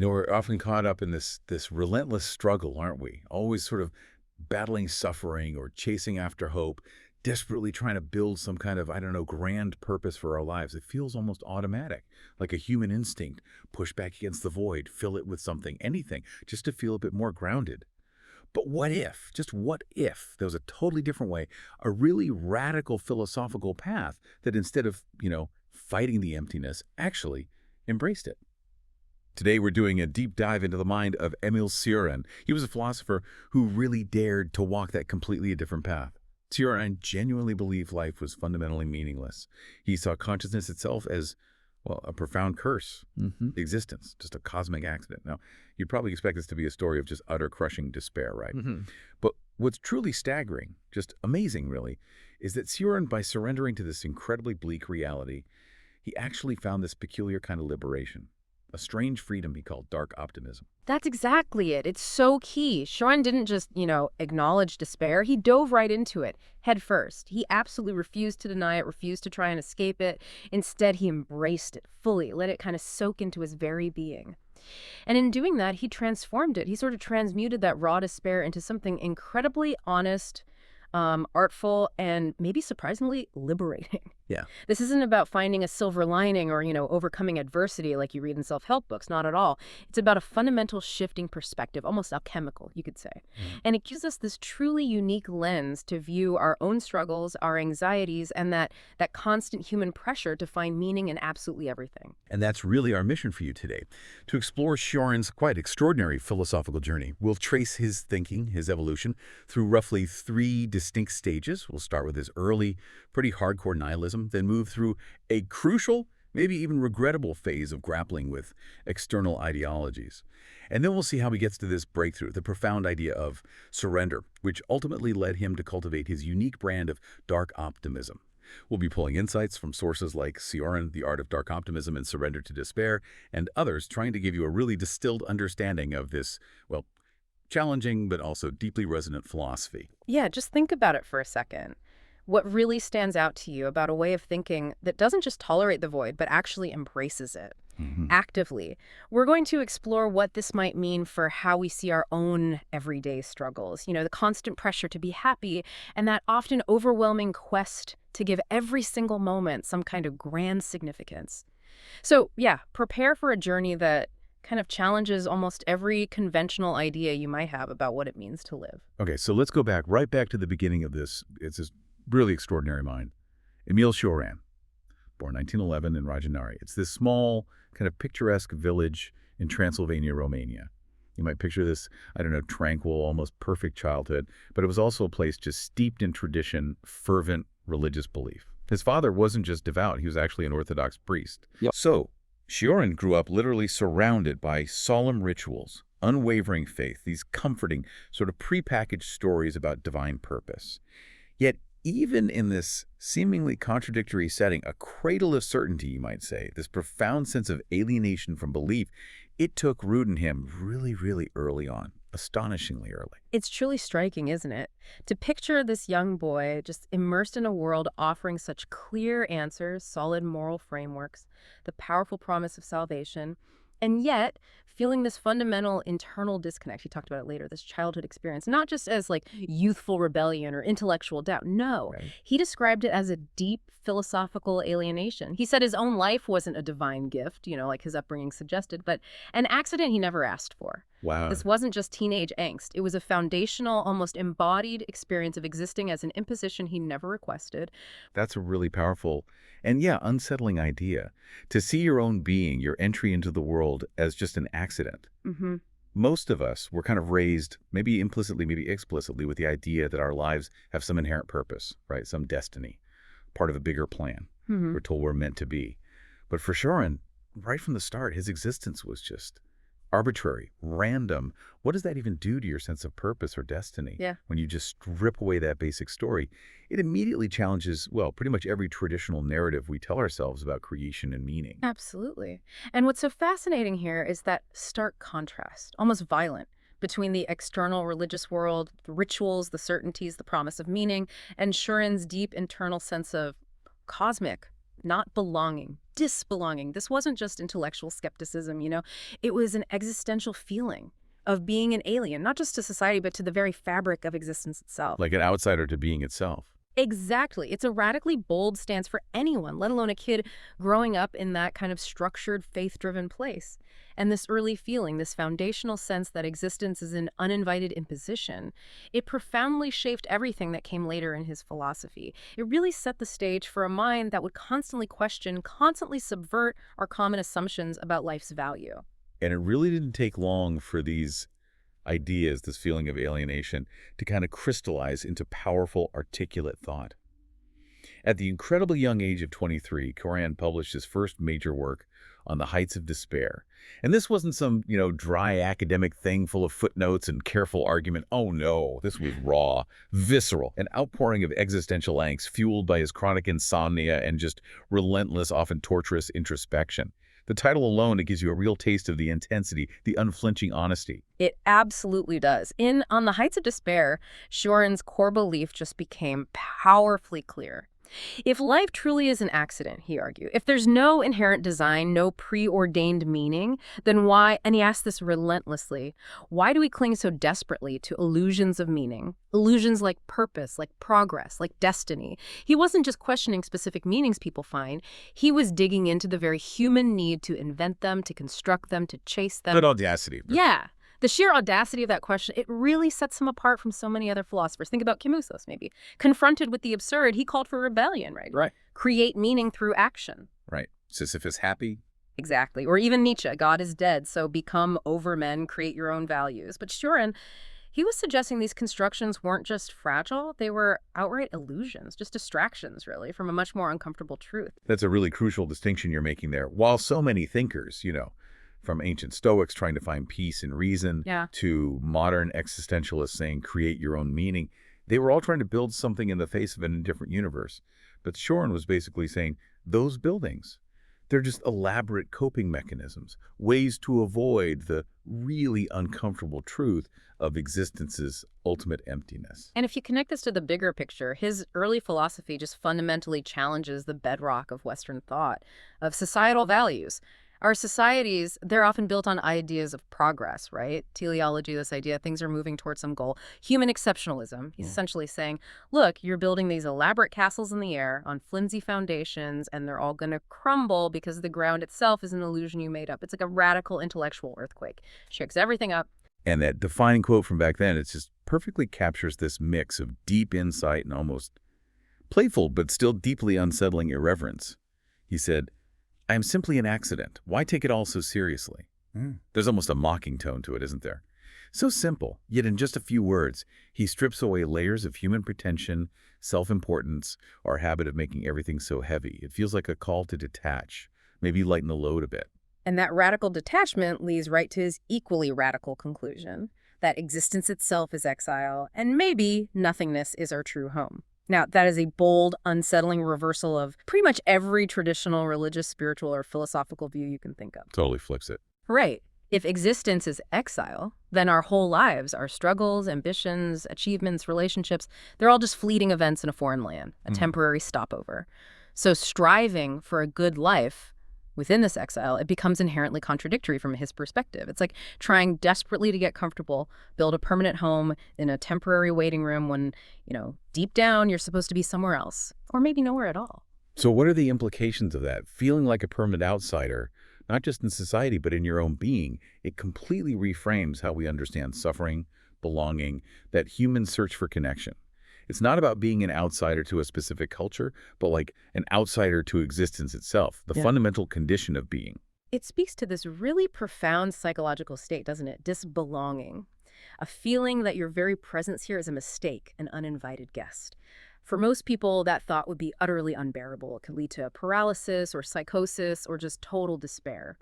We're often caught up in this relentless struggle, aren't we? Always sort of battling suffering or chasing after hope, desperately trying to build some kind of, I don't know, grand purpose for our lives. It feels almost automatic, like a human instinct. Push back against the void, fill it with something, anything, just to feel a bit more grounded. But what if, just what if, there was a totally different way, a really radical philosophical path that instead of, fighting the emptiness, actually embraced it? Today, we're doing a deep dive into the mind of Emil Cioran. He was a philosopher who really dared to walk that completely different path. Cioran genuinely believed life was fundamentally meaningless. He saw consciousness itself as, well, a profound curse, existence, just a cosmic accident. Now, you'd probably expect this to be a story of just utter crushing despair, right? But what's truly staggering, just amazing really, is that Cioran, by surrendering to this incredibly bleak reality, he actually found this peculiar kind of liberation. A strange freedom he called dark optimism. That's exactly it. It's so key. Cioran didn't just, acknowledge despair. He dove right into it, head first. He absolutely refused to deny it, refused to try and escape it. Instead, he embraced it fully, let it kind of soak into his very being. And in doing that, he transformed it. He sort of transmuted that raw despair into something incredibly honest, artful, and maybe surprisingly liberating. Yeah. This isn't about finding a silver lining or, overcoming adversity like you read in self-help books, not at all. It's about a fundamental shifting perspective, almost alchemical, you could say. And it gives us this truly unique lens to view our own struggles, our anxieties, and that constant human pressure to find meaning in absolutely everything. And that's really our mission for you today, to explore Cioran's quite extraordinary philosophical journey. We'll trace his thinking, his evolution, through roughly 3 distinct stages. We'll start with his early, pretty hardcore nihilism, then move through a crucial, maybe even regrettable phase of grappling with external ideologies. And then we'll see how he gets to this breakthrough, the profound idea of surrender, which ultimately led him to cultivate his unique brand of dark optimism. We'll be pulling insights from sources like Cioran, The Art of Dark Optimism and Surrender to Despair, and others, trying to give you a really distilled understanding of this, well, challenging but also deeply resonant philosophy. Yeah, just think about it for a second. What really stands out to you about a way of thinking that doesn't just tolerate the void, but actually embraces it actively? We're going to explore what this might mean for how we see our own everyday struggles, the constant pressure to be happy and that often overwhelming quest to give every single moment some kind of grand significance. So yeah, prepare for a journey that kind of challenges almost every conventional idea you might have about what it means to live. Okay, so let's go right back to the beginning of this. It's this really extraordinary mind. Emil Cioran, born 1911 in Rajanari. It's this small, kind of picturesque village in Transylvania, Romania. You might picture this, I don't know, tranquil, almost perfect childhood, but it was also a place just steeped in tradition, fervent religious belief. His father wasn't just devout, he was actually an Orthodox priest. Yep. So, Cioran grew up literally surrounded by solemn rituals, unwavering faith, these comforting, sort of prepackaged stories about divine purpose. Yet, even in this seemingly contradictory setting, a cradle of certainty, you might say, this profound sense of alienation from belief, it took root in him really, really early on, astonishingly early. It's truly striking, isn't it? To picture this young boy just immersed in a world offering such clear answers, solid moral frameworks, the powerful promise of salvation, and yet feeling this fundamental internal disconnect. He talked about it later, this childhood experience, not just as like youthful rebellion or intellectual doubt. No, Right. he described it as a deep philosophical alienation. He said his own life wasn't a divine gift, like his upbringing suggested, but an accident he never asked for. Wow. This wasn't just teenage angst. It was a foundational, almost embodied experience of existing as an imposition he never requested. That's a really powerful and, yeah, unsettling idea. To see your own being, your entry into the world, as just an accident. Most of us were kind of raised, maybe implicitly, maybe explicitly, with the idea that our lives have some inherent purpose, right? Some destiny, part of a bigger plan. We're told we're meant to be. But for Cioran, right from the start, his existence was just arbitrary, random. What does that even do to your sense of purpose or destiny? Yeah. When you just strip away that basic story, it immediately challenges, well, pretty much every traditional narrative we tell ourselves about creation and meaning. Absolutely. And what's so fascinating here is that stark contrast, almost violent, between the external religious world, the rituals, the certainties, the promise of meaning, and Cioran's deep internal sense of cosmic not belonging, disbelonging. This wasn't just intellectual skepticism, It was an existential feeling of being an alien, not just to society, but to the very fabric of existence itself. Like an outsider to being itself. Exactly. It's a radically bold stance for anyone, let alone a kid growing up in that kind of structured, faith-driven place. And this early feeling, this foundational sense that existence is an uninvited imposition, it profoundly shaped everything that came later in his philosophy. It really set the stage for a mind that would constantly question, constantly subvert our common assumptions about life's value. And it really didn't take long for these ideas, this feeling of alienation, to kind of crystallize into powerful, articulate thought. At the incredibly young age of 23, Cioran published his first major work, On the Heights of Despair. And this wasn't some, dry academic thing full of footnotes and careful argument. Oh no, this was raw, visceral, an outpouring of existential angst fueled by his chronic insomnia and just relentless, often torturous introspection. The title alone, it gives you a real taste of the intensity, the unflinching honesty. It absolutely does. On the Heights of Despair, Cioran's core belief just became powerfully clear. If life truly is an accident, he argued, if there's no inherent design, no preordained meaning, then why, and he asked this relentlessly, why do we cling so desperately to illusions of meaning? Illusions like purpose, like progress, like destiny. He wasn't just questioning specific meanings people find, he was digging into the very human need to invent them, to construct them, to chase them. Good audacity. Yeah. The sheer audacity of that question, it really sets him apart from so many other philosophers. Think about Camus, maybe. Confronted with the absurd, he called for rebellion, right? Right. Create meaning through action. Right. Sisyphus happy. Exactly. Or even Nietzsche, God is dead, so become overmen, create your own values. But Cioran, he was suggesting these constructions weren't just fragile, they were outright illusions, just distractions, really, from a much more uncomfortable truth. That's a really crucial distinction you're making there. While so many thinkers, from ancient Stoics trying to find peace in reason to modern existentialists saying create your own meaning, they were all trying to build something in the face of an indifferent universe. But Cioran was basically saying those buildings, they're just elaborate coping mechanisms, ways to avoid the really uncomfortable truth of existence's ultimate emptiness. And if you connect this to the bigger picture, his early philosophy just fundamentally challenges the bedrock of Western thought, of societal values. Our societies, they're often built on ideas of progress, right? Teleology, this idea, things are moving towards some goal. Human exceptionalism, he's essentially saying, look, you're building these elaborate castles in the air on flimsy foundations, and they're all going to crumble because the ground itself is an illusion you made up. It's like a radical intellectual earthquake. Shakes everything up. And that defining quote from back then, it just perfectly captures this mix of deep insight and almost playful but still deeply unsettling irreverence. He said, I am simply an accident. Why take it all so seriously? There's almost a mocking tone to it, isn't there? So simple, yet in just a few words, he strips away layers of human pretension, self-importance, our habit of making everything so heavy. It feels like a call to detach, maybe lighten the load a bit. And that radical detachment leads right to his equally radical conclusion, that existence itself is exile, and maybe nothingness is our true home. Now, that is a bold, unsettling reversal of pretty much every traditional religious, spiritual, or philosophical view you can think of. Totally flips it. Right. If existence is exile, then our whole lives, our struggles, ambitions, achievements, relationships, they're all just fleeting events in a foreign land, a temporary stopover. So striving for a good life within this exile, it becomes inherently contradictory from his perspective. It's like trying desperately to get comfortable, build a permanent home in a temporary waiting room when, deep down you're supposed to be somewhere else, or maybe nowhere at all. So what are the implications of that? Feeling like a permanent outsider, not just in society, but in your own being, it completely reframes how we understand suffering, belonging, that human search for connection. It's not about being an outsider to a specific culture, but like an outsider to existence itself, the fundamental condition of being. It speaks to this really profound psychological state, doesn't it? Disbelonging. A feeling that your very presence here is a mistake, an uninvited guest. For most people, that thought would be utterly unbearable. It could lead to paralysis or psychosis or just total despair.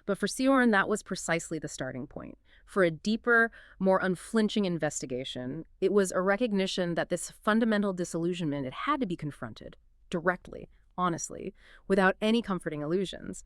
But for Cioran, that was precisely the starting point. For a deeper, more unflinching investigation, it was a recognition that this fundamental disillusionment, it had to be confronted directly, honestly, without any comforting illusions.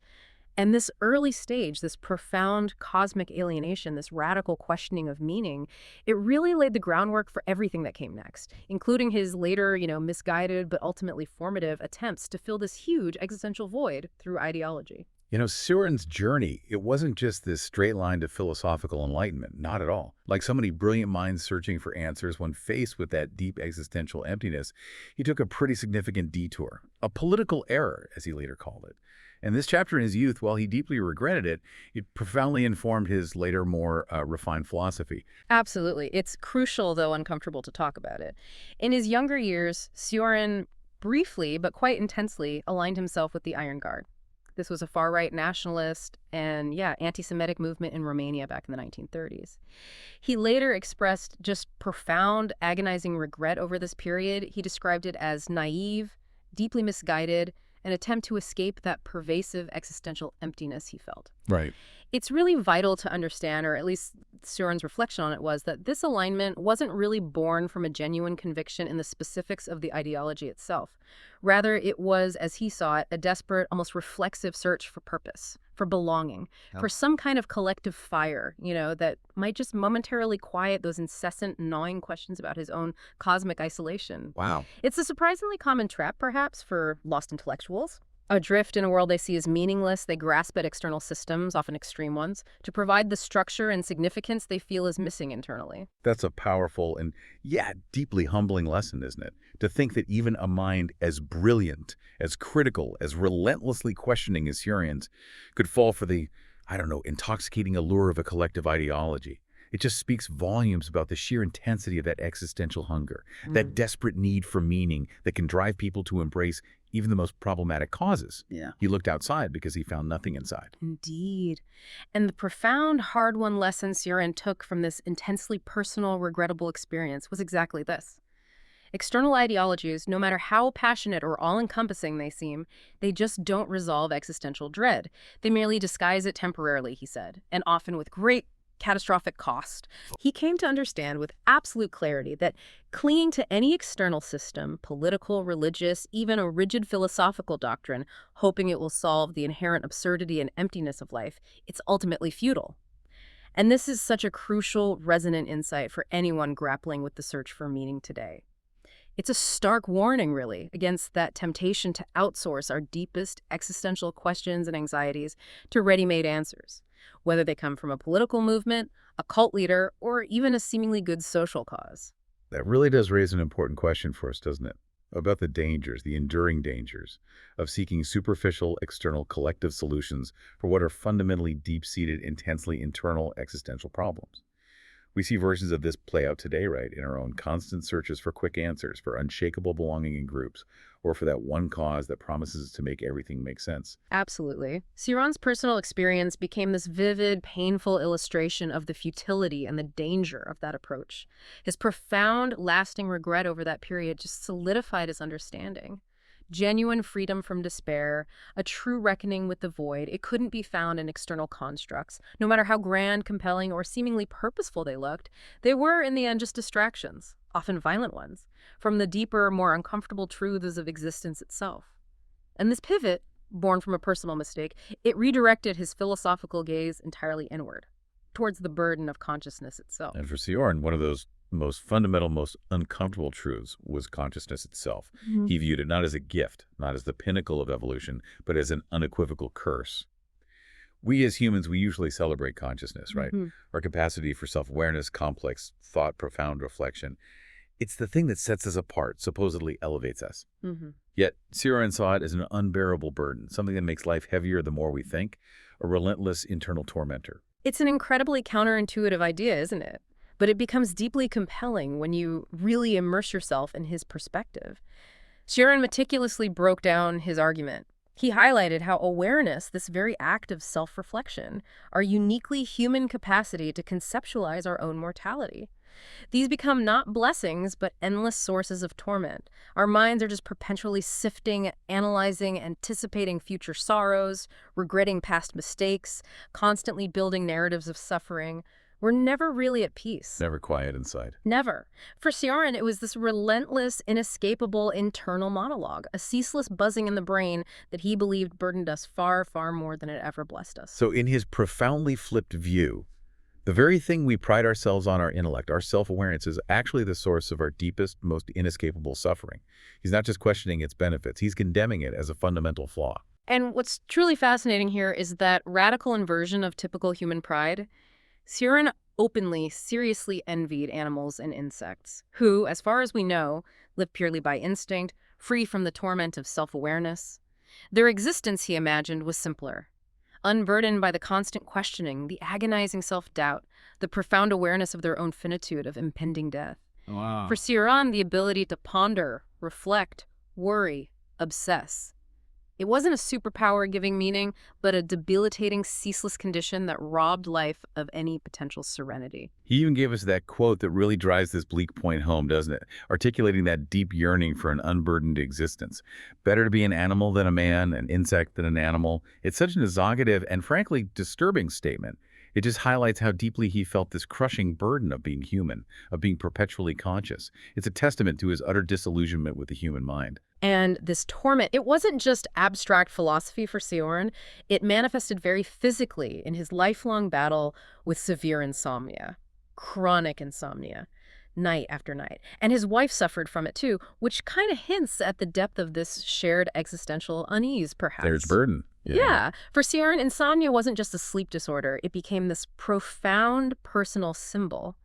And this early stage, this profound cosmic alienation, this radical questioning of meaning, it really laid the groundwork for everything that came next, including his later, misguided but ultimately formative attempts to fill this huge existential void through ideology. Cioran's journey, it wasn't just this straight line to philosophical enlightenment, not at all. Like so many brilliant minds searching for answers, when faced with that deep existential emptiness, he took a pretty significant detour, a political error, as he later called it. And this chapter in his youth, while he deeply regretted it, it profoundly informed his later, more refined philosophy. Absolutely. It's crucial, though uncomfortable, to talk about it. In his younger years, Cioran briefly, but quite intensely, aligned himself with the Iron Guard. This was a far-right nationalist and, anti-Semitic movement in Romania back in the 1930s. He later expressed just profound, agonizing regret over this period. He described it as naive, deeply misguided, an attempt to escape that pervasive existential emptiness he felt. Right. It's really vital to understand, or at least Cioran's reflection on it was, that this alignment wasn't really born from a genuine conviction in the specifics of the ideology itself. Rather, it was, as he saw it, a desperate, almost reflexive search for purpose, for belonging, for some kind of collective fire, that might just momentarily quiet those incessant, gnawing questions about his own cosmic isolation. Wow. It's a surprisingly common trap, perhaps, for lost intellectuals. Adrift in a world they see as meaningless, they grasp at external systems, often extreme ones, to provide the structure and significance they feel is missing internally. That's a powerful and, deeply humbling lesson, isn't it? To think that even a mind as brilliant, as critical, as relentlessly questioning as Cioran's could fall for the, intoxicating allure of a collective ideology. It just speaks volumes about the sheer intensity of that existential hunger, that desperate need for meaning that can drive people to embrace even the most problematic causes. Yeah. He looked outside because he found nothing inside. Indeed. And the profound, hard-won lesson Cioran took from this intensely personal, regrettable experience was exactly this. External ideologies, no matter how passionate or all-encompassing they seem, they just don't resolve existential dread. They merely disguise it temporarily, he said, and often with great catastrophic cost. He came to understand with absolute clarity that clinging to any external system, political, religious, even a rigid philosophical doctrine, hoping it will solve the inherent absurdity and emptiness of life, it's ultimately futile. And this is such a crucial, resonant insight for anyone grappling with the search for meaning today. It's a stark warning, really, against that temptation to outsource our deepest existential questions and anxieties to ready-made answers, whether they come from a political movement, a cult leader, or even a seemingly good social cause. That really does raise an important question for us, doesn't it? About the dangers, the enduring dangers, of seeking superficial, external, collective solutions for what are fundamentally deep-seated, intensely internal existential problems. We see versions of this play out today, right, in our own constant searches for quick answers, for unshakable belonging in groups, or for that one cause that promises to make everything make sense. Absolutely. Cioran's personal experience became this vivid, painful illustration of the futility and the danger of that approach. His profound, lasting regret over that period just solidified his understanding. Genuine freedom from despair, a true reckoning with the void, it couldn't be found in external constructs. No matter how grand, compelling, or seemingly purposeful they looked, they were, in the end, just distractions, often violent ones, from the deeper, more uncomfortable truths of existence itself. And this pivot, born from a personal mistake, it redirected his philosophical gaze entirely inward, towards the burden of consciousness itself. And for Cioran, one of those most fundamental, most uncomfortable truths was consciousness itself. He viewed it not as a gift, not as the pinnacle of evolution, but as an unequivocal curse. We as humans, we usually celebrate consciousness, right? Our capacity for self-awareness, complex thought, profound reflection. It's the thing that sets us apart, supposedly elevates us. Yet Cioran saw it as an unbearable burden, something that makes life heavier the more we think, a relentless internal tormentor. It's an incredibly counterintuitive idea, isn't it? But it becomes deeply compelling when you really immerse yourself in his perspective. Cioran meticulously broke down his argument. He highlighted how awareness, this very act of self-reflection, our uniquely human capacity to conceptualize our own mortality. These become not blessings, but endless sources of torment. Our minds are just perpetually sifting, analyzing, anticipating future sorrows, regretting past mistakes, constantly building narratives of suffering. We're never really at peace. Never quiet inside. Never. For Cioran, it was this relentless, inescapable internal monologue, a ceaseless buzzing in the brain that he believed burdened us far, far more than it ever blessed us. So in his profoundly flipped view, the very thing we pride ourselves on, our intellect, our self-awareness, is actually the source of our deepest, most inescapable suffering. He's not just questioning its benefits, he's condemning it as a fundamental flaw. And what's truly fascinating here is that radical inversion of typical human pride. Cioran openly, seriously envied animals and insects, who, as far as we know, live purely by instinct, free from the torment of self-awareness. Their existence, he imagined, was simpler. Unburdened by the constant questioning, the agonizing self-doubt, the profound awareness of their own finitude of impending death. Wow. For Cioran, the ability to ponder, reflect, worry, obsess. It wasn't a superpower giving meaning, but a debilitating, ceaseless condition that robbed life of any potential serenity. He even gave us that quote that really drives this bleak point home, doesn't it? Articulating that deep yearning for an unburdened existence. Better to be an animal than a man, an insect than an animal. It's such an exogative and frankly disturbing statement. It just highlights how deeply he felt this crushing burden of being human, of being perpetually conscious. It's a testament to his utter disillusionment with the human mind. And this torment, it wasn't just abstract philosophy for Cioran. It manifested very physically in his lifelong battle with severe insomnia, chronic insomnia, night after night. And his wife suffered from it too, which kind of hints at the depth of this shared existential unease, perhaps. There's burden. Yeah. For Cioran, insomnia wasn't just a sleep disorder. It became this profound personal symbol,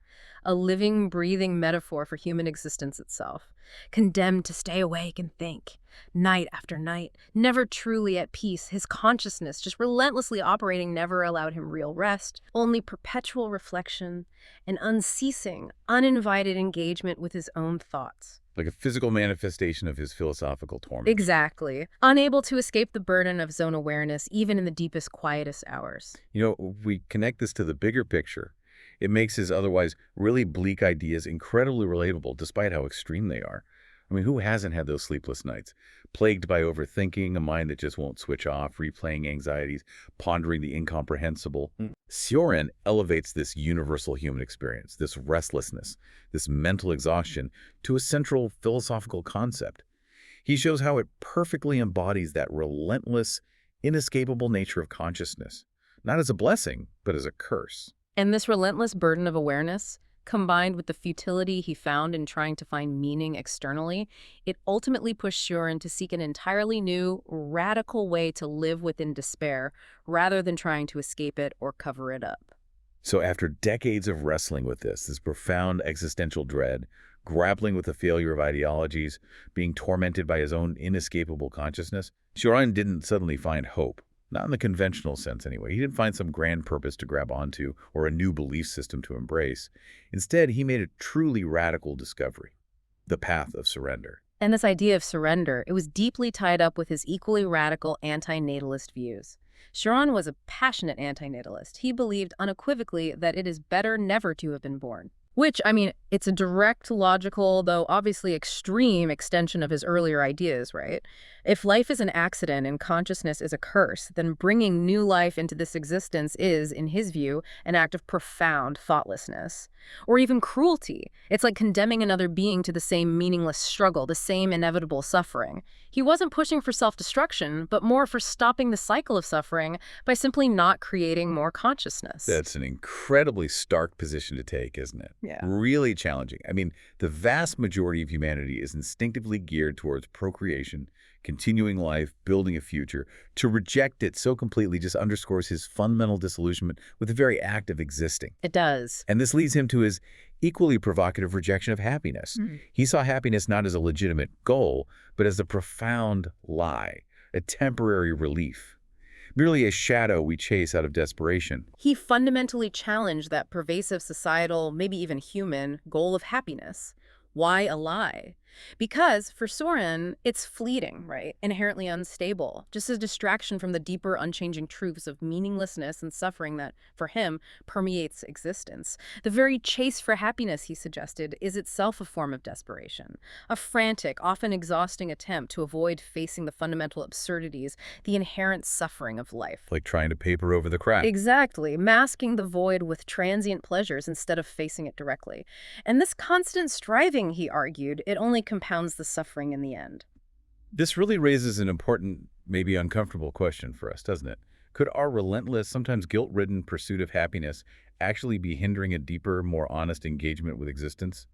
a living, breathing metaphor for human existence itself, condemned to stay awake and think, night after night, never truly at peace. His consciousness, just relentlessly operating, never allowed him real rest, only perpetual reflection and unceasing, uninvited engagement with his own thoughts. Like a physical manifestation of his philosophical torment. Exactly. Unable to escape the burden of his own awareness, even in the deepest, quietest hours. You know, we connect this to the bigger picture. It makes his otherwise really bleak ideas incredibly relatable, despite how extreme they are. I mean, who hasn't had those sleepless nights? Plagued by overthinking, a mind that just won't switch off, replaying anxieties, pondering the incomprehensible. Cioran elevates this universal human experience, this restlessness, this mental exhaustion, to a central philosophical concept. He shows how it perfectly embodies that relentless, inescapable nature of consciousness, not as a blessing, but as a curse. And this relentless burden of awareness, combined with the futility he found in trying to find meaning externally, it ultimately pushed Cioran to seek an entirely new, radical way to live within despair, rather than trying to escape it or cover it up. So after decades of wrestling with this profound existential dread, grappling with the failure of ideologies, being tormented by his own inescapable consciousness, Cioran didn't suddenly find hope. Not in the conventional sense, anyway. He didn't find some grand purpose to grab onto or a new belief system to embrace. Instead, he made a truly radical discovery, the path of surrender. And this idea of surrender, it was deeply tied up with his equally radical anti-natalist views. Cioran was a passionate anti-natalist. He believed unequivocally that it is better never to have been born. Which, I mean, it's a direct, logical, though obviously extreme extension of his earlier ideas, right? If life is an accident and consciousness is a curse, then bringing new life into this existence is, in his view, an act of profound thoughtlessness. Or even cruelty. It's like condemning another being to the same meaningless struggle, the same inevitable suffering. He wasn't pushing for self-destruction, but more for stopping the cycle of suffering by simply not creating more consciousness. That's an incredibly stark position to take, isn't it? Yeah. Really challenging. I mean, the vast majority of humanity is instinctively geared towards procreation, continuing life, building a future. To reject it so completely just underscores his fundamental disillusionment with the very act of existing. It does. And this leads him to his equally provocative rejection of happiness. He saw happiness not as a legitimate goal, but as a profound lie, a temporary relief, merely a shadow we chase out of desperation. He fundamentally challenged that pervasive societal, maybe even human, goal of happiness. Why a lie? Because for Cioran, it's fleeting, right? Inherently unstable, just a distraction from the deeper, unchanging truths of meaninglessness and suffering that, for him, permeates existence. The very chase for happiness, he suggested, is itself a form of desperation, a frantic, often exhausting attempt to avoid facing the fundamental absurdities, the inherent suffering of life. Like trying to paper over the crack. Exactly, masking the void with transient pleasures instead of facing it directly. And this constant striving, he argued, it only compounds the suffering in the end. This really raises an important, maybe uncomfortable question for us, doesn't it? Could our relentless, sometimes guilt-ridden pursuit of happiness actually be hindering a deeper, more honest engagement with existence?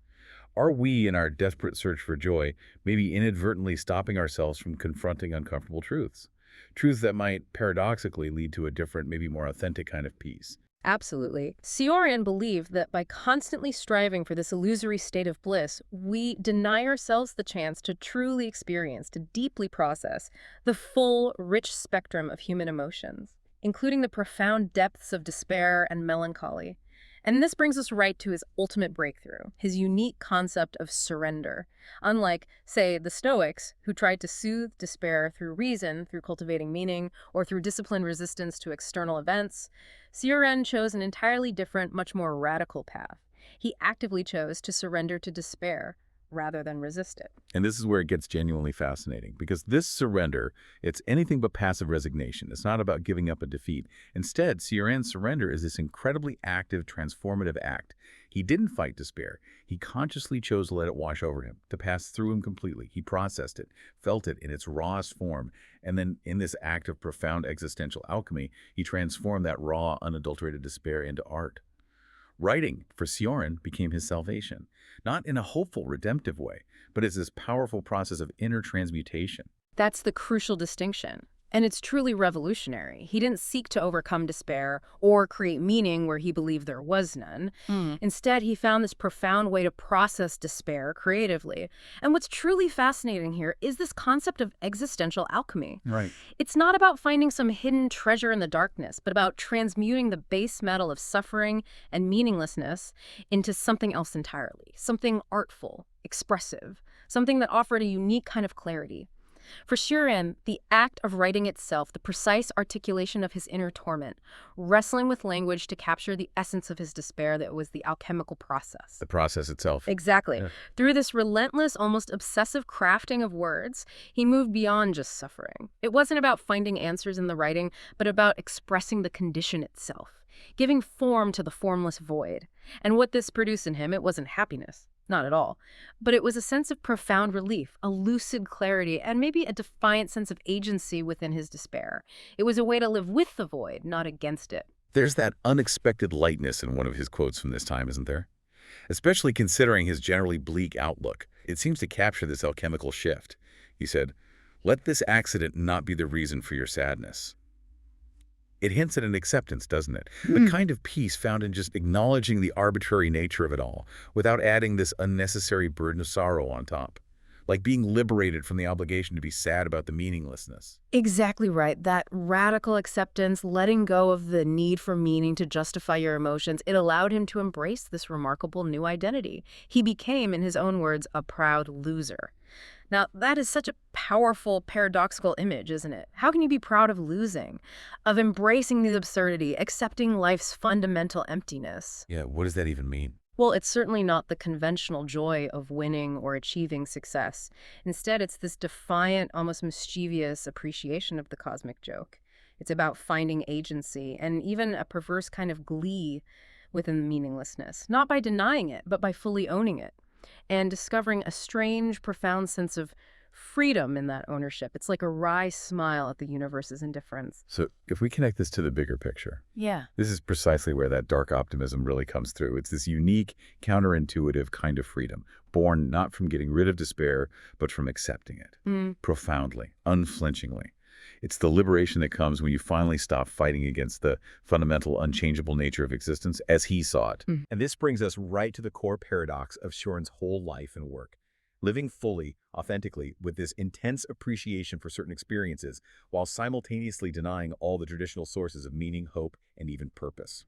Are we, in our desperate search for joy, maybe inadvertently stopping ourselves from confronting uncomfortable truths? Truths that might paradoxically lead to a different, maybe more authentic kind of peace. Absolutely. Cioran believed that by constantly striving for this illusory state of bliss, we deny ourselves the chance to truly experience, to deeply process, the full, rich spectrum of human emotions, including the profound depths of despair and melancholy. And this brings us right to his ultimate breakthrough, his unique concept of surrender. Unlike, say, the Stoics, who tried to soothe despair through reason, through cultivating meaning, or through disciplined resistance to external events, Cioran chose an entirely different, much more radical path. He actively chose to surrender to despair rather than resist it. And this is where it gets genuinely fascinating, because this surrender, it's anything but passive resignation. It's not about giving up a defeat. Instead, Cioran's surrender is this incredibly active, transformative act. He didn't fight despair. He consciously chose to let it wash over him, to pass through him completely. He processed it, felt it in its rawest form, and then in this act of profound existential alchemy, he transformed that raw, unadulterated despair into art. Writing, for Cioran, became his salvation, not in a hopeful, redemptive way, but as this powerful process of inner transmutation. That's the crucial distinction. And it's truly revolutionary. He didn't seek to overcome despair or create meaning where he believed there was none. Instead, he found this profound way to process despair creatively. And what's truly fascinating here is this concept of existential alchemy. Right. It's not about finding some hidden treasure in the darkness, but about transmuting the base metal of suffering and meaninglessness into something else entirely, something artful, expressive, something that offered a unique kind of clarity. For Cioran, the act of writing itself, the precise articulation of his inner torment, wrestling with language to capture the essence of his despair, that was the alchemical process. The process itself. Exactly. Yeah. Through this relentless, almost obsessive crafting of words, he moved beyond just suffering. It wasn't about finding answers in the writing, but about expressing the condition itself, giving form to the formless void. And what this produced in him, it wasn't happiness. Not at all. But it was a sense of profound relief, a lucid clarity, and maybe a defiant sense of agency within his despair. It was a way to live with the void, not against it. There's that unexpected lightness in one of his quotes from this time, isn't there? Especially considering his generally bleak outlook. It seems to capture this alchemical shift. He said, "Let this accident not be the reason for your sadness." It hints at an acceptance, doesn't it? The kind of peace found in just acknowledging the arbitrary nature of it all, without adding this unnecessary burden of sorrow on top. Like being liberated from the obligation to be sad about the meaninglessness. Exactly right. That radical acceptance, letting go of the need for meaning to justify your emotions, it allowed him to embrace this remarkable new identity. He became, in his own words, a proud loser. Now, that is such a powerful, paradoxical image, isn't it? How can you be proud of losing, of embracing the absurdity, accepting life's fundamental emptiness? Yeah, what does that even mean? Well, it's certainly not the conventional joy of winning or achieving success. Instead, it's this defiant, almost mischievous appreciation of the cosmic joke. It's about finding agency and even a perverse kind of glee within the meaninglessness, not by denying it, but by fully owning it and discovering a strange, profound sense of freedom in that ownership. It's like a wry smile at the universe's indifference. So if we connect this to the bigger picture, Yeah. this is precisely where that dark optimism really comes through. It's this unique, counterintuitive kind of freedom, born not from getting rid of despair, but from accepting it, profoundly, unflinchingly. It's the liberation that comes when you finally stop fighting against the fundamental, unchangeable nature of existence as he saw it. And this brings us right to the core paradox of Cioran's whole life and work. Living fully, authentically, with this intense appreciation for certain experiences, while simultaneously denying all the traditional sources of meaning, hope, and even purpose.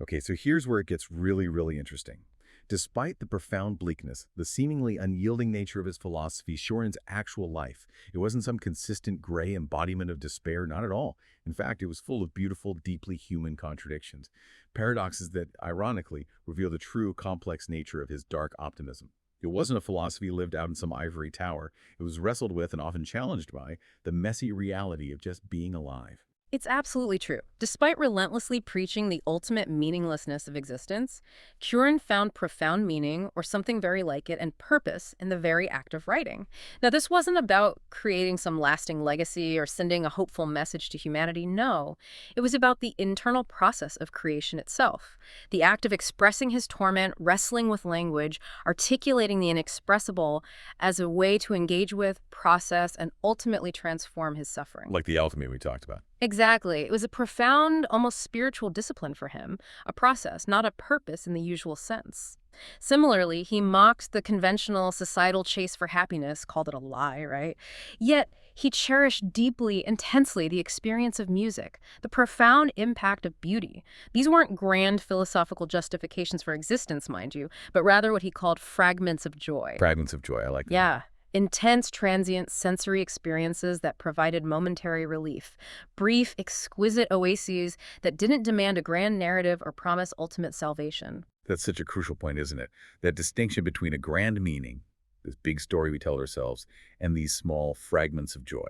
Okay, so here's where it gets really, really interesting. Despite the profound bleakness, the seemingly unyielding nature of his philosophy, Cioran's actual life, it wasn't some consistent gray embodiment of despair, not at all. In fact, it was full of beautiful, deeply human contradictions, paradoxes that, ironically, reveal the true, complex nature of his dark optimism. It wasn't a philosophy lived out in some ivory tower. It was wrestled with and often challenged by the messy reality of just being alive. It's absolutely true. Despite relentlessly preaching the ultimate meaninglessness of existence, Cioran found profound meaning, or something very like it, and purpose in the very act of writing. Now, this wasn't about creating some lasting legacy or sending a hopeful message to humanity. No, it was about the internal process of creation itself. The act of expressing his torment, wrestling with language, articulating the inexpressible as a way to engage with, process, and ultimately transform his suffering. Like the alchemy we talked about. Exactly. It was a profound, almost spiritual discipline for him, a process, not a purpose in the usual sense. Similarly, he mocked the conventional societal chase for happiness, called it a lie, right? Yet, he cherished deeply, intensely the experience of music, the profound impact of beauty. These weren't grand philosophical justifications for existence, mind you, but rather what he called fragments of joy. Fragments of joy, I like that. Yeah. Intense, transient sensory experiences that provided momentary relief. Brief, exquisite oases that didn't demand a grand narrative or promise ultimate salvation. That's such a crucial point, isn't it? That distinction between a grand meaning, this big story we tell ourselves, and these small fragments of joy.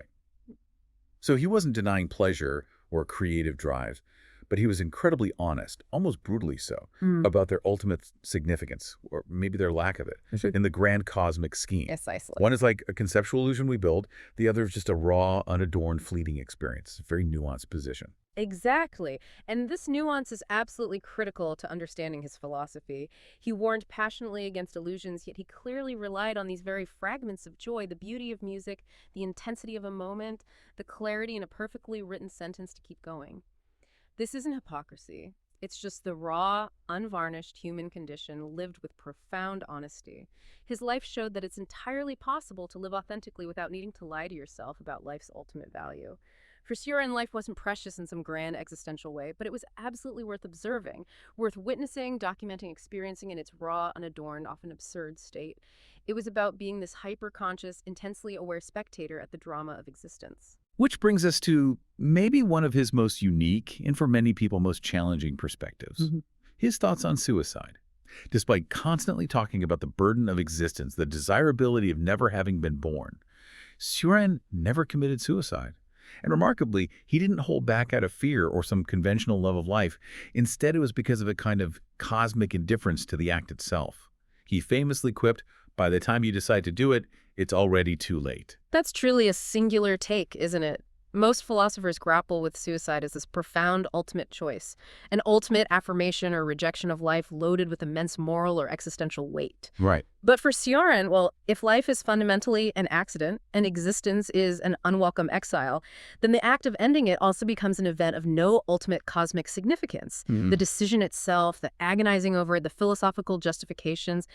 So he wasn't denying pleasure or creative drives, but he was incredibly honest, almost brutally so, about their ultimate significance, or maybe their lack of it, in the grand cosmic scheme. Precisely. One is like a conceptual illusion we build, the other is just a raw, unadorned, fleeting experience. A very nuanced position. Exactly. And this nuance is absolutely critical to understanding his philosophy. He warned passionately against illusions, yet he clearly relied on these very fragments of joy, the beauty of music, the intensity of a moment, the clarity in a perfectly written sentence to keep going. This isn't hypocrisy. It's just the raw, unvarnished human condition lived with profound honesty. His life showed that it's entirely possible to live authentically without needing to lie to yourself about life's ultimate value. For Cioran, life wasn't precious in some grand existential way, but it was absolutely worth observing, worth witnessing, documenting, experiencing in its raw, unadorned, often absurd state. It was about being this hyper-conscious, intensely aware spectator at the drama of existence. Which brings us to maybe one of his most unique and for many people most challenging perspectives. His thoughts on suicide. Despite constantly talking about the burden of existence, the desirability of never having been born, Cioran never committed suicide. And remarkably, he didn't hold back out of fear or some conventional love of life. Instead, it was because of a kind of cosmic indifference to the act itself. He famously quipped, "By the time you decide to do it, it's already too late." That's truly a singular take, isn't it? Most philosophers grapple with suicide as this profound ultimate choice, an ultimate affirmation or rejection of life loaded with immense moral or existential weight. Right. But for Cioran, well, if life is fundamentally an accident and existence is an unwelcome exile, then the act of ending it also becomes an event of no ultimate cosmic significance. The decision itself, the agonizing over it, the philosophical justifications,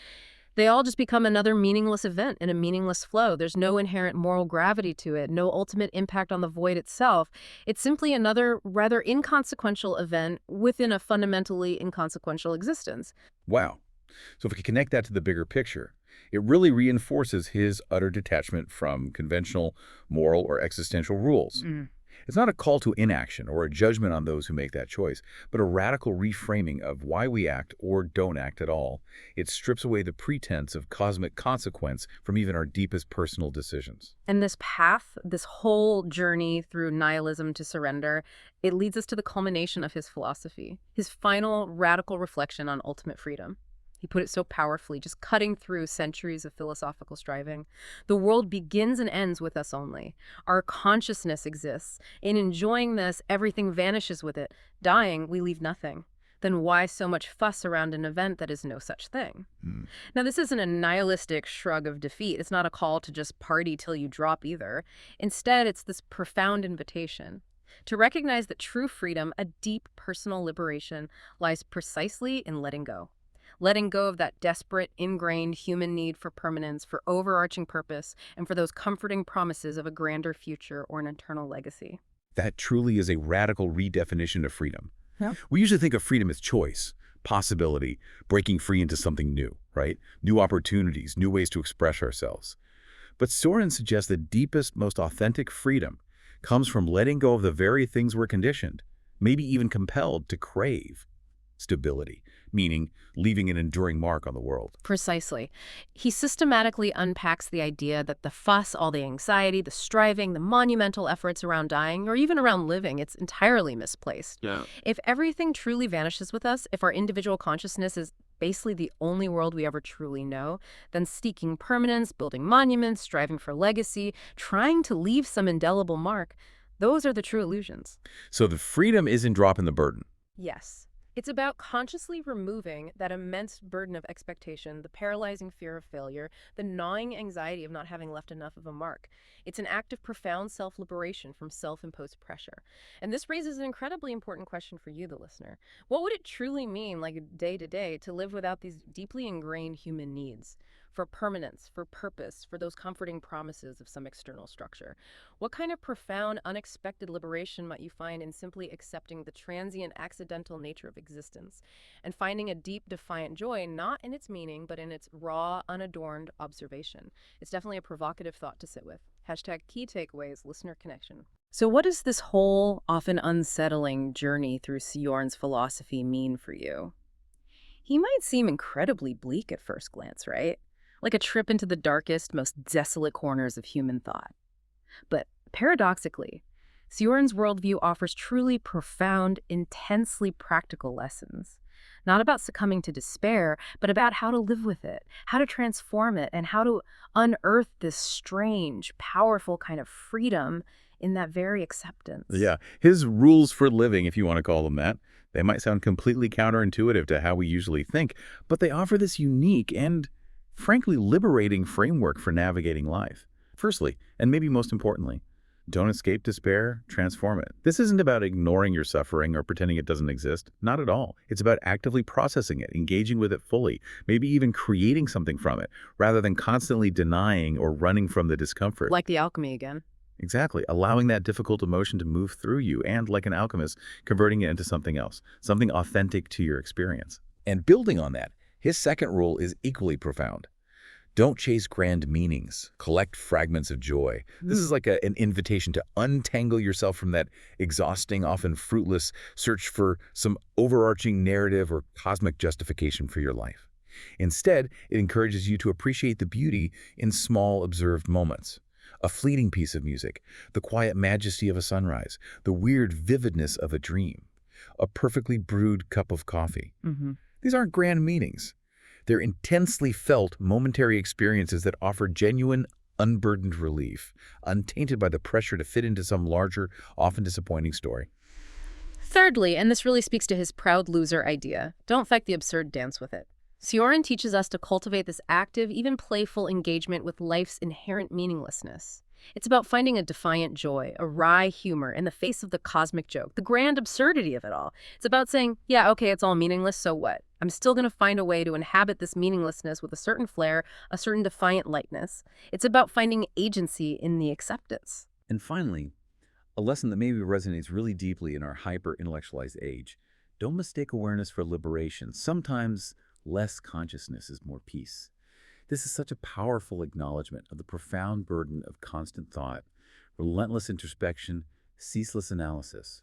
they all just become another meaningless event in a meaningless flow. There's no inherent moral gravity to it, no ultimate impact on the void itself. It's simply another rather inconsequential event within a fundamentally inconsequential existence. Wow. So if we can connect that to the bigger picture, it really reinforces his utter detachment from conventional moral or existential rules. It's not a call to inaction or a judgment on those who make that choice, but a radical reframing of why we act or don't act at all. It strips away the pretense of cosmic consequence from even our deepest personal decisions. And this path, this whole journey through nihilism to surrender, it leads us to the culmination of his philosophy, his final radical reflection on ultimate freedom. He put it so powerfully, just cutting through centuries of philosophical striving. The world begins and ends with us only. Our consciousness exists. In enjoying this, everything vanishes with it. Dying, we leave nothing. Then why so much fuss around an event that is no such thing? Now, this isn't a nihilistic shrug of defeat. It's not a call to just party till you drop either. Instead, it's this profound invitation to recognize that true freedom, a deep personal liberation, lies precisely in letting go. Letting go of that desperate, ingrained human need for permanence, for overarching purpose, and for those comforting promises of a grander future or an eternal legacy. That truly is a radical redefinition of freedom. Yeah. We usually think of freedom as choice, possibility, breaking free into something new, right? New opportunities, new ways to express ourselves. But Cioran suggests the deepest, most authentic freedom comes from letting go of the very things we're conditioned, maybe even compelled to crave. Stability, meaning leaving an enduring mark on the world. Precisely. He systematically unpacks the idea that the fuss, all the anxiety, the striving, the monumental efforts around dying, or even around living, it's entirely misplaced. Yeah. If everything truly vanishes with us, if our individual consciousness is basically the only world we ever truly know, then seeking permanence, building monuments, striving for legacy, trying to leave some indelible mark, those are the true illusions. So the freedom isn't dropping the burden. Yes. It's about consciously removing that immense burden of expectation, the paralyzing fear of failure, the gnawing anxiety of not having left enough of a mark. It's an act of profound self-liberation from self-imposed pressure. And this raises an incredibly important question for you, the listener. What would it truly mean, like day to day, to live without these deeply ingrained human needs? For permanence, for purpose, for those comforting promises of some external structure. What kind of profound, unexpected liberation might you find in simply accepting the transient, accidental nature of existence and finding a deep, defiant joy, not in its meaning, but in its raw, unadorned observation? It's definitely a provocative thought to sit with. Hashtag key takeaways, listener connection. So what does this whole, often unsettling journey through Cioran's philosophy mean for you? He might seem incredibly bleak at first glance, right? Like a trip into the darkest, most desolate corners of human thought. But paradoxically, Cioran's worldview offers truly profound, intensely practical lessons. Not about succumbing to despair, but about how to live with it, how to transform it, and how to unearth this strange, powerful kind of freedom in that very acceptance. Yeah, his rules for living, if you want to call them that, they might sound completely counterintuitive to how we usually think, but they offer this unique and, frankly, liberating framework for navigating life. Firstly, and maybe most importantly, don't escape despair, transform it. This isn't about ignoring your suffering or pretending it doesn't exist. Not at all. It's about actively processing it, engaging with it fully, maybe even creating something from it, rather than constantly denying or running from the discomfort. Like the alchemy again. Exactly. Allowing that difficult emotion to move through you and, like an alchemist, converting it into something else, something authentic to your experience. And building on that, his second rule is equally profound. Don't chase grand meanings. Collect fragments of joy. This is like an invitation to untangle yourself from that exhausting, often fruitless search for some overarching narrative or cosmic justification for your life. Instead, it encourages you to appreciate the beauty in small, observed moments. A fleeting piece of music, the quiet majesty of a sunrise, the weird vividness of a dream, a perfectly brewed cup of coffee. These aren't grand meanings. They're intensely felt, momentary experiences that offer genuine, unburdened relief, untainted by the pressure to fit into some larger, often disappointing story. Thirdly, and this really speaks to his proud loser idea, don't fight the absurd, dance with it. Cioran teaches us to cultivate this active, even playful engagement with life's inherent meaninglessness. It's about finding a defiant joy, a wry humor in the face of the cosmic joke, the grand absurdity of it all. It's about saying, yeah, okay, it's all meaningless, so what? I'm still going to find a way to inhabit this meaninglessness with a certain flair, a certain defiant lightness. It's about finding agency in the acceptance. And finally, a lesson that maybe resonates really deeply in our hyper-intellectualized age. Don't mistake awareness for liberation. Sometimes less consciousness is more peace. This is such a powerful acknowledgement of the profound burden of constant thought, relentless introspection, ceaseless analysis.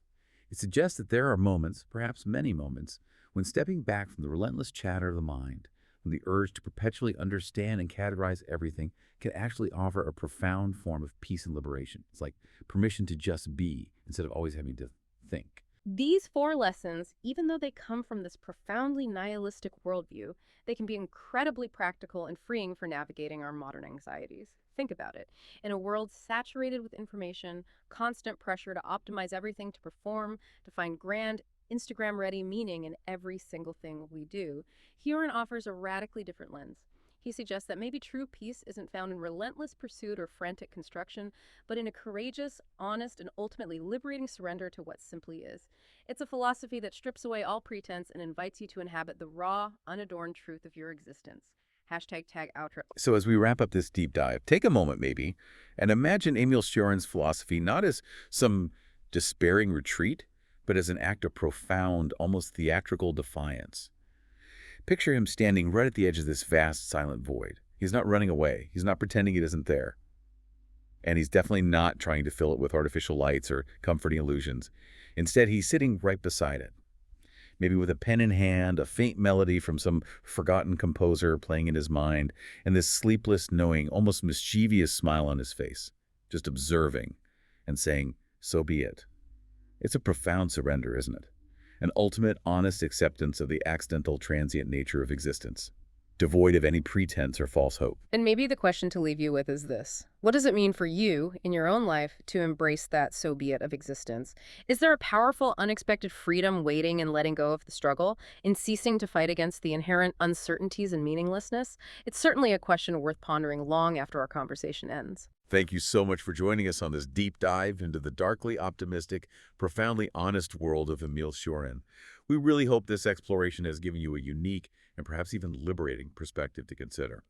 It suggests that there are moments, perhaps many moments, when stepping back from the relentless chatter of the mind, when the urge to perpetually understand and categorize everything can actually offer a profound form of peace and liberation. It's like permission to just be instead of always having to think. These 4 lessons, even though they come from this profoundly nihilistic worldview, they can be incredibly practical and freeing for navigating our modern anxieties. Think about it. In a world saturated with information, constant pressure to optimize everything to perform, to find grand, Instagram-ready meaning in every single thing we do, Cioran offers a radically different lens. He suggests that maybe true peace isn't found in relentless pursuit or frantic construction, but in a courageous, honest, and ultimately liberating surrender to what simply is. It's a philosophy that strips away all pretense and invites you to inhabit the raw, unadorned truth of your existence. Hashtag tag outro. So as we wrap up this deep dive, take a moment maybe and imagine Emil Cioran's philosophy not as some despairing retreat, but as an act of profound, almost theatrical defiance. Picture him standing right at the edge of this vast, silent void. He's not running away. He's not pretending it isn't there. And he's definitely not trying to fill it with artificial lights or comforting illusions. Instead, he's sitting right beside it, maybe with a pen in hand, a faint melody from some forgotten composer playing in his mind, and this sleepless, knowing, almost mischievous smile on his face, just observing and saying, "So be it." It's a profound surrender, isn't it? An ultimate, honest acceptance of the accidental, transient nature of existence, devoid of any pretense or false hope. And maybe the question to leave you with is this. What does it mean for you in your own life to embrace that so be it of existence? Is there a powerful, unexpected freedom waiting in letting go of the struggle, in ceasing to fight against the inherent uncertainties and meaninglessness? It's certainly a question worth pondering long after our conversation ends. Thank you so much for joining us on this deep dive into the darkly optimistic, profoundly honest world of Emil Cioran. We really hope this exploration has given you a unique and perhaps even liberating perspective to consider.